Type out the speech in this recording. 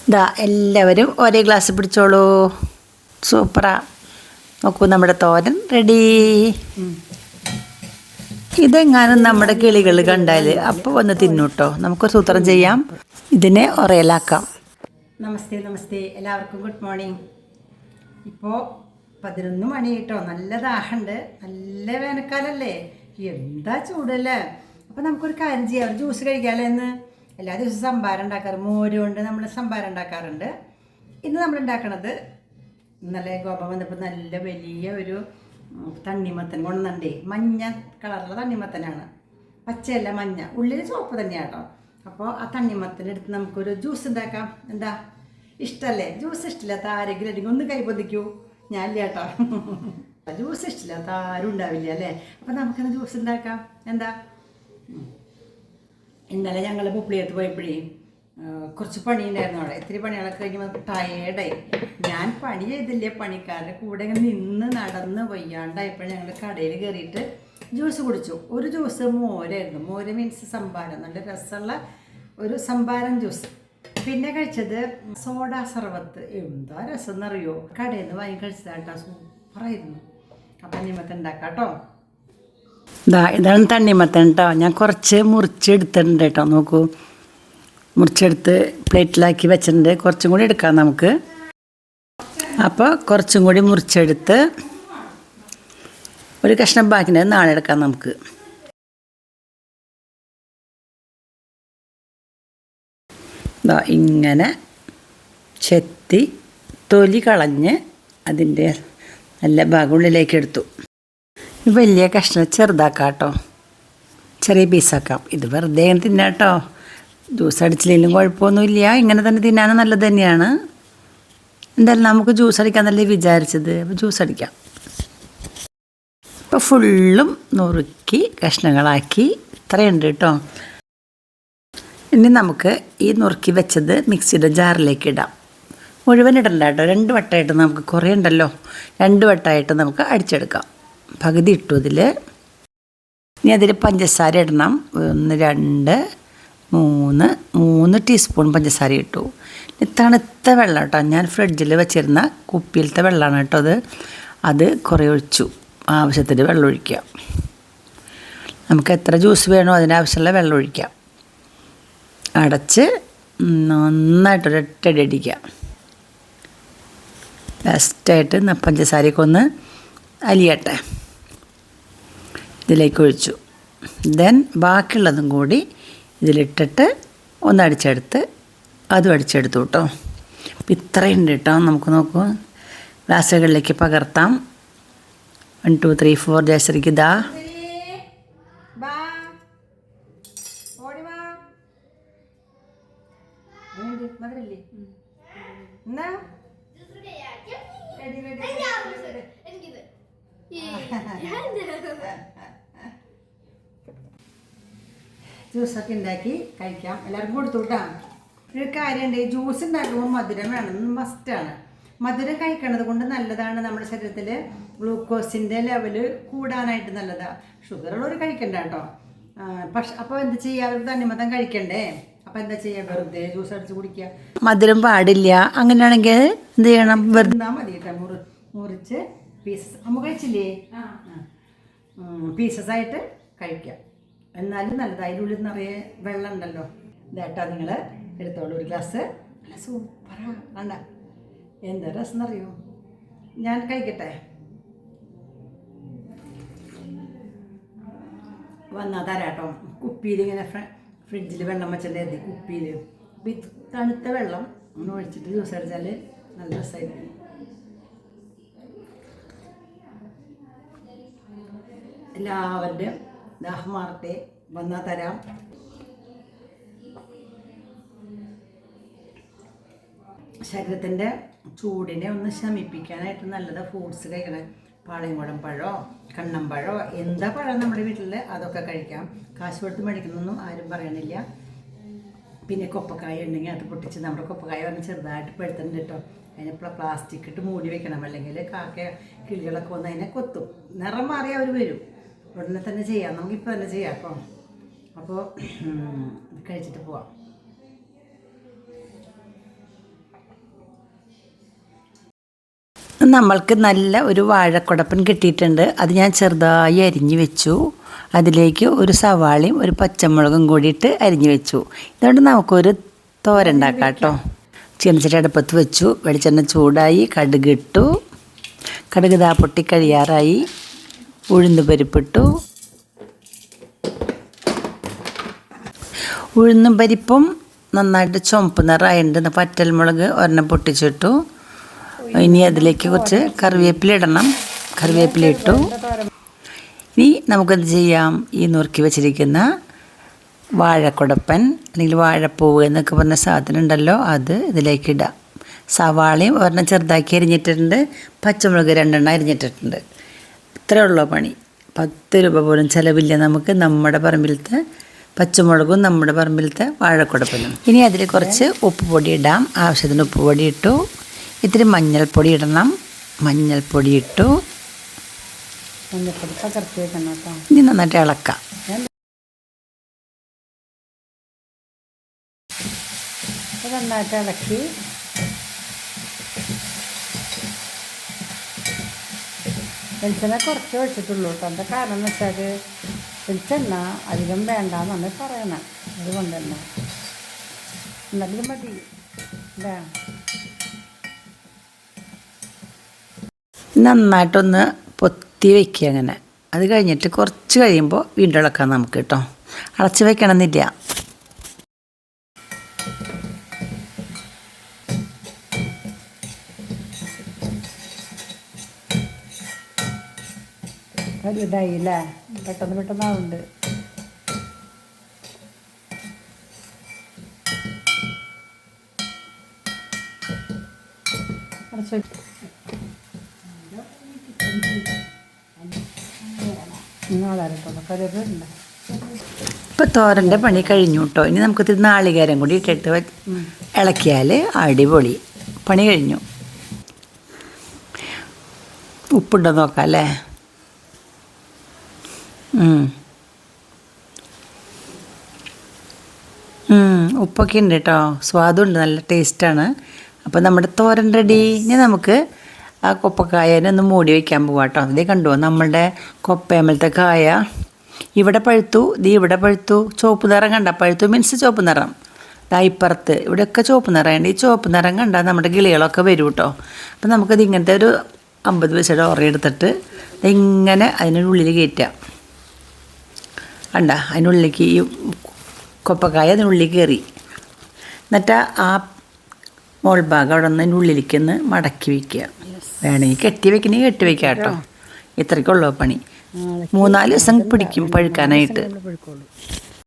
ഇതാ എല്ലാവരും ഒരേ ഗ്ലാസ് പിടിച്ചോളൂ. സൂപ്പറാ. നോക്കൂ, നമ്മുടെ തോരൻ റെഡി. ഇതെങ്ങാനും നമ്മുടെ കിളികൾ കണ്ടാൽ അപ്പോൾ വന്ന് തിന്നൂട്ടോ. നമുക്കൊരു സൂത്രം ചെയ്യാം, ഇതിനെ ഒറയലാക്കാം. നമസ്തേ നമസ്തേ, എല്ലാവർക്കും ഗുഡ് മോർണിംഗ്. ഇപ്പോൾ 11 മണി കേട്ടോ. നല്ല ദാഹമുണ്ട്, നല്ല വേനൽക്കാലല്ലേ, എന്താ ചൂടല്ലേ. അപ്പോൾ നമുക്കൊരു കാര്യം ചെയ്യാം, ഒരു ജ്യൂസ് കഴിക്കാമല്ലോ. എന്ന് എല്ലാ ദിവസവും സംഭാരം ഉണ്ടാക്കാറ്, മോര് കൊണ്ട് നമ്മൾ സംഭാരം ഉണ്ടാക്കാറുണ്ട്. ഇന്ന് നമ്മൾ ഉണ്ടാക്കണത്, ഇന്നലെ ഗോപം വന്നപ്പോൾ നല്ല വലിയ ഒരു തണ്ണിമത്തൻ കൊണ്ടുവന്നണ്ടേ. മഞ്ഞ കളറുള്ള തണ്ണിമത്തനാണ്, പച്ചയല്ല മഞ്ഞ, ഉള്ളിൽ ചുവപ്പ് തന്നെയാണ് കേട്ടോ. അപ്പോൾ ആ തണ്ണിമത്തനെടുത്ത് നമുക്കൊരു ജ്യൂസ് ഉണ്ടാക്കാം. എന്താ, ഇഷ്ടമല്ലേ? ജ്യൂസ് ഇഷ്ടമില്ലാത്ത ആരെങ്കിലും അല്ലെങ്കിൽ ഒന്ന് കൈ പൊതിക്കൂ. ഞാനില്ല കേട്ടോ, ജ്യൂസ് ഇഷ്ടമില്ലാത്ത ആരും ഉണ്ടാവില്ല അല്ലേ. അപ്പോൾ നമുക്കെന്ന് ജ്യൂസ് ഉണ്ടാക്കാം. എന്താ, ഇന്നലെ ഞങ്ങൾ പുപ്പിളിയത്ത് പോയപ്പോഴേ കുറച്ച് പണിയുണ്ടായിരുന്നു അവിടെ. ഇത്തിരി പണികളൊക്കെ കഴിഞ്ഞപ്പോൾ ടയേർഡായി. ഞാൻ പണി ചെയ്തില്ലേ, പണിക്കാരുടെ കൂടെ ഇങ്ങനെ നിന്ന് നടന്ന് വയ്യാണ്ടായപ്പോൾ ഞങ്ങൾ കടയിൽ കയറിയിട്ട് ജ്യൂസ് കുടിച്ചു. ഒരു ജ്യൂസ് മോരായിരുന്നു. മോര് മീൻസ് സംഭാരം, നല്ല രസമുള്ള ഒരു സംഭാരം ജ്യൂസ്. പിന്നെ കഴിച്ചത് സോഡാ സർവത്ത്. എന്താ രസം എന്നറിയോ, കടയിൽ നിന്ന് വാങ്ങി കഴിച്ചതാട്ടോ, സൂപ്പറായിരുന്നു. അപ്പം തണ്ണിമത്തൻ ഉണ്ടാക്കാം കേട്ടോ. ഇതാണ് തണ്ണിമത്തൻ കേട്ടോ. ഞാൻ കുറച്ച് മുറിച്ചെടുത്തിട്ടുണ്ട് കേട്ടോ. നോക്കൂ, മുറിച്ചെടുത്ത് പ്ലേറ്റിലാക്കി വെച്ചിട്ടുണ്ട്. കുറച്ചും കൂടി എടുക്കാം നമുക്ക്. അപ്പോൾ കുറച്ചും കൂടി മുറിച്ചെടുത്ത് ഒരു കഷ്ണം ബാക്കിൻ്റെ നാളെ എടുക്കാം നമുക്ക്. ഇങ്ങനെ ചെത്തി തൊലി കളഞ്ഞ് അതിൻ്റെ നല്ല ഭാഗം ഉള്ളിലേക്ക് എടുത്തു. വലിയ കഷ്ണം ചെറുതാക്കാം കേട്ടോ, ചെറിയ പീസാക്കാം. ഇത് വെറുതെ തിന്നാം കേട്ടോ, ജ്യൂസ് അടിച്ചില്ലെങ്കിലും കുഴപ്പമൊന്നുമില്ല. ഇങ്ങനെ തന്നെ തിന്നാനും നല്ലത് തന്നെയാണ്. എന്തായാലും നമുക്ക് ജ്യൂസ് അടിക്കാന്നല്ലേ വിചാരിച്ചത്, അപ്പോൾ ജ്യൂസ് അടിക്കാം. ഇപ്പോൾ ഫുള്ളും നുറുക്കി കഷ്ണങ്ങളാക്കി ഇത്രയുണ്ട് കേട്ടോ. ഇനി നമുക്ക് ഈ നുറുക്കി വെച്ചത് മിക്സിയുടെ ജാറിലേക്ക് ഇടാം. മുഴുവൻ ഇടണ്ട കേട്ടോ, 2 വട്ടമായിട്ട് നമുക്ക് കുറേ ഉണ്ടല്ലോ, 2 വട്ടമായിട്ട് നമുക്ക് അടിച്ചെടുക്കാം. പകുതി ഇട്ടു അതിൽ. ഇനി അതിൽ പഞ്ചസാര ഇടണം. 1 2 3 ടീസ്പൂൺ പഞ്ചസാര ഇട്ടു. തണുത്ത വെള്ളം കേട്ടോ, ഞാൻ ഫ്രിഡ്ജിൽ വെച്ചിരുന്ന കുപ്പിയിലത്തെ വെള്ളമാണ് കേട്ടോ അത് കുറേ ഒഴിച്ചു. ആവശ്യത്തിന് വെള്ളം ഒഴിക്കുക. നമുക്ക് എത്ര ജ്യൂസ് വേണോ അതിനാവശ്യമുള്ള വെള്ളം ഒഴിക്കാം. അടച്ച് നന്നായിട്ടൊരൊറ്റടി അടിക്കുക. ബെസ്റ്റായിട്ട് പഞ്ചസാരയൊക്കെ ഒന്ന് അലിയട്ടെ. ഇതിലേക്ക് ഒഴിച്ചു. ദെൻ ബാക്കിയുള്ളതും കൂടി ഇതിലിട്ടിട്ട് ഒന്ന് അടിച്ചെടുത്ത് അതും അടിച്ചെടുത്തു കേട്ടോ. ഇത്രയുണ്ട് കേട്ടോ. നമുക്ക് നോക്കൂ, ഗ്ലാസുകളിലേക്ക് പകർത്താം. 1 2 3 4 ജയശ്രീക്ക് ഇതാ. ജ്യൂസൊക്കെ ഉണ്ടാക്കി കഴിക്കാം, എല്ലാവർക്കും കൊടുത്തു കേട്ടോ. ഒരു കാര്യമുണ്ട്, ജ്യൂസ് ഉണ്ടാക്കുമ്പോൾ മധുരം വേണം, മസ്റ്റാണ്. മധുരം കഴിക്കണത് കൊണ്ട് നല്ലതാണ്, നമ്മുടെ ശരീരത്തിൽ ഗ്ലൂക്കോസിൻ്റെ ലെവല് കൂടാനായിട്ട് നല്ലതാണ്. ഷുഗറുള്ളവർ കഴിക്കണ്ട കേട്ടോ. പക്ഷെ അപ്പോൾ എന്താ ചെയ്യുക, അവർ തണ്ണിമത്തൻ കഴിക്കണ്ടേ. അപ്പോൾ എന്താ ചെയ്യുക, വെറുതെ ജ്യൂസ് അടിച്ച് കുടിക്കുക. മധുരം പാടില്ല. അങ്ങനെയാണെങ്കിൽ എന്ത് ചെയ്യണം, വെറുതെ മതി കേട്ടോ. മുറിച്ച് പീസസ് അമ്മ കഴിച്ചില്ലേ, പീസസായിട്ട് കഴിക്കാം. എന്നാലും നല്ലത്. അതിനുള്ളിൽ നിറയെ വെള്ളം ഉണ്ടല്ലോ. ഇതേട്ടാ, നിങ്ങൾ എടുത്തോളൂ ഒരു ഗ്ലാസ്. നല്ല സൂപ്പറാ, വേണ്ട എന്താ രസം എന്നറിയോ. ഞാൻ കഴിക്കട്ടെ, വന്നാൽ തരാട്ടോ. കുപ്പിയിൽ ഇങ്ങനെ ഫ്രിഡ്ജിൽ വെള്ളം വെച്ചിട്ടുണ്ടായിരുന്നു, കുപ്പിയിൽ. അപ്പം ഇത് തണുത്ത വെള്ളം ഒന്ന് ഒഴിച്ചിട്ട് ജ്യൂസ് അടിച്ചാൽ നല്ല രസമായിരിക്കും. എല്ലാവരുടെയും ദാഹം മാറട്ടെ, വന്നാൽ തരാം. ശരീരത്തിൻ്റെ ചൂടിനെ ഒന്ന് ശമിപ്പിക്കാനായിട്ട് നല്ലതാണ് ഫ്രൂട്ട്സ് കഴിക്കണം. പാളയംകുടം പഴമോ കണ്ണമ്പഴമോ എന്താ പഴം നമ്മുടെ വീട്ടിൽ അതൊക്കെ കഴിക്കാം. കാശ് കൊടുത്ത് മേടിക്കുന്നൊന്നും ആരും പറയണില്ല. പിന്നെ കൊപ്പക്കായ ഉണ്ടെങ്കിൽ അത് പൊട്ടിച്ച്, നമ്മുടെ കൊപ്പക്കായ പറഞ്ഞ് ചെറുതായിട്ട് പെടുത്തുന്നുണ്ട് കേട്ടോ. അതിനെ പ്ലാസ്റ്റിക് ഇട്ട് മൂടി വെക്കണം, അല്ലെങ്കിൽ കിളികളൊക്കെ വന്ന് അതിനെ കൊത്തും. നിറം മാറി അവർ വരും. ഉടനെ തന്നെ ചെയ്യാം, നമുക്കിപ്പോൾ തന്നെ ചെയ്യാം കേട്ടോ. അപ്പോൾ കഴിച്ചിട്ട് പോവാം. നമ്മൾക്ക് നല്ല ഒരു വാഴക്കുടപ്പൻ കിട്ടിയിട്ടുണ്ട്. അത് ഞാൻ ചെറുതായി അരിഞ്ഞു വെച്ചു. അതിലേക്ക് ഒരു സവാളയും ഒരു പച്ചമുളകും കൂടിയിട്ട് അരിഞ്ഞു വെച്ചു. ഇതുകൊണ്ട് നമുക്കൊരു തോരൻ ഉണ്ടാക്കാം കേട്ടോ. ചീനച്ചട്ടി അടുപ്പത്ത് വെച്ചു. വെളിച്ചെണ്ണ ചൂടായി, കടുകിട്ടു. കടുക് ദാ പൊട്ടി കഴിയാറായി. ഉഴുന്ന് പരിപ്പിട്ടു. ഉഴുന്നും പരിപ്പും നന്നായിട്ട് ചുമപ്പ് നിറമായിട്ടുണ്ട്. പറ്റൽമുളക് ഒരെണ്ണം പൊട്ടിച്ചിട്ടു. ഇനി അതിലേക്ക് കുറച്ച് കറിവേപ്പില ഇടണം. കറിവേപ്പില ഇട്ടു. ഇനി നമുക്കെന്ത് ചെയ്യാം, ഈ നുറുക്കി വെച്ചിരിക്കുന്ന വാഴക്കുടപ്പൻ അല്ലെങ്കിൽ വാഴപ്പൂവ് എന്നൊക്കെ പറഞ്ഞ സാധനം ഉണ്ടല്ലോ, അത് ഇതിലേക്ക് ഇടാം. സവാളയും ഒരെണ്ണം ചെറുതാക്കി അരിഞ്ഞിട്ടുണ്ട്. പച്ചമുളക് 2 അരിഞ്ഞിട്ടിട്ടുണ്ട്. ഇത്രയേ ഉള്ളൂ പണി. 10 രൂപ പോലും ചിലവില്ല നമുക്ക്. നമ്മുടെ പറമ്പിലത്തെ പച്ചമുളകും നമ്മുടെ പറമ്പിലത്തെ വാഴക്കുടപ്പനും. ഇനി അതിൽ കുറച്ച് ഉപ്പ് പൊടി ഇടാം. ആവശ്യത്തിന് ഉപ്പ് പൊടി ഇട്ടു. ഇത്തിരി മഞ്ഞൾപ്പൊടി ഇടണം. മഞ്ഞൾപ്പൊടി ഇട്ടു. ഇനി നന്നായിട്ട് ഇളക്കാം. നന്നായിട്ട് ഇളക്കി വെളിച്ചെണ്ണ കുറച്ച് ഒഴിച്ചിട്ടുള്ളൂ കേട്ടോ. എന്താ കാരണം എന്ന് വെച്ചാൽ വെളിച്ചെണ്ണ അധികം വേണ്ടാന്നാണ് പറയണത്. അതുകൊണ്ട് തന്നെ എന്നാലും മതി. നന്നായിട്ടൊന്ന് പൊത്തി വയ്ക്കുക അങ്ങനെ. അത് കഴിഞ്ഞിട്ട് കുറച്ച് കഴിയുമ്പോൾ വീണ്ടും ഇളക്കാം നമുക്ക് കേട്ടോ. അടച്ച് വയ്ക്കണമെന്നില്ല. ഇതായില്ലേ, പെട്ടെന്ന് പെട്ടെന്നാവുന്നുണ്ട്. ഇപ്പോൾ തോരൻ്റെ പണി കഴിഞ്ഞു കേട്ടോ. ഇനി നമുക്ക് നാളികേരം കൂടി ഇട്ടിട്ട് ഇളക്കിയാൽ അടിപൊളി. പണി കഴിഞ്ഞു. ഉപ്പുണ്ടോ നോക്കാം അല്ലേ. ഉപ്പൊക്കെ ഉണ്ട് കേട്ടോ. സ്വാദുണ്ട്, നല്ല ടേസ്റ്റാണ്. അപ്പോൾ നമ്മുടെ തോരൻ റെഡി. ഇനി നമുക്ക് ആ കൊപ്പക്കായനെ ഒന്ന് മൂടി വയ്ക്കാൻ പോവാം കേട്ടോ. ഇതേ കണ്ടു നമ്മളുടെ കൊപ്പയമ്മലത്തെ കായ ഇവിടെ പഴുത്തു. ഇവിടെ പഴുത്തു. ചുവപ്പ് നിറം കണ്ട. പഴുത്തു മീൻസ് ചുവപ്പ് നിറം. ഇപ്പുറത്ത് ഇവിടെയൊക്കെ ചുവപ്പ് നിറമുണ്ട്. ഈ ചുവപ്പ് നിറം കണ്ടാൽ നമ്മുടെ കിളികളൊക്കെ വരും കേട്ടോ. അപ്പോൾ നമുക്കത് ഇങ്ങനത്തെ ഒരു 50 പൈസയുടെ ഉറയെടുത്തിട്ട് ഇങ്ങനെ അതിനുള്ളിൽ കയറ്റാം. കണ്ട, അതിനുള്ളിലേക്ക് ഈ കൊപ്പക്കായ അതിനുള്ളിൽ കയറി. എന്നിട്ട് ആ മോൾ ഭാഗം അവിടെ നിന്ന് അതിൻ്റെ ഉള്ളിലേക്ക് ഒന്ന് മടക്കി വയ്ക്കുക. വേണമെങ്കിൽ കെട്ടി വയ്ക്കണമെങ്കിൽ കെട്ടി വയ്ക്കുക കേട്ടോ. ഇത്രയ്ക്കുള്ളൂ പണി. 3-4 ദിവസം പിടിക്കും പഴുക്കാനായിട്ട്.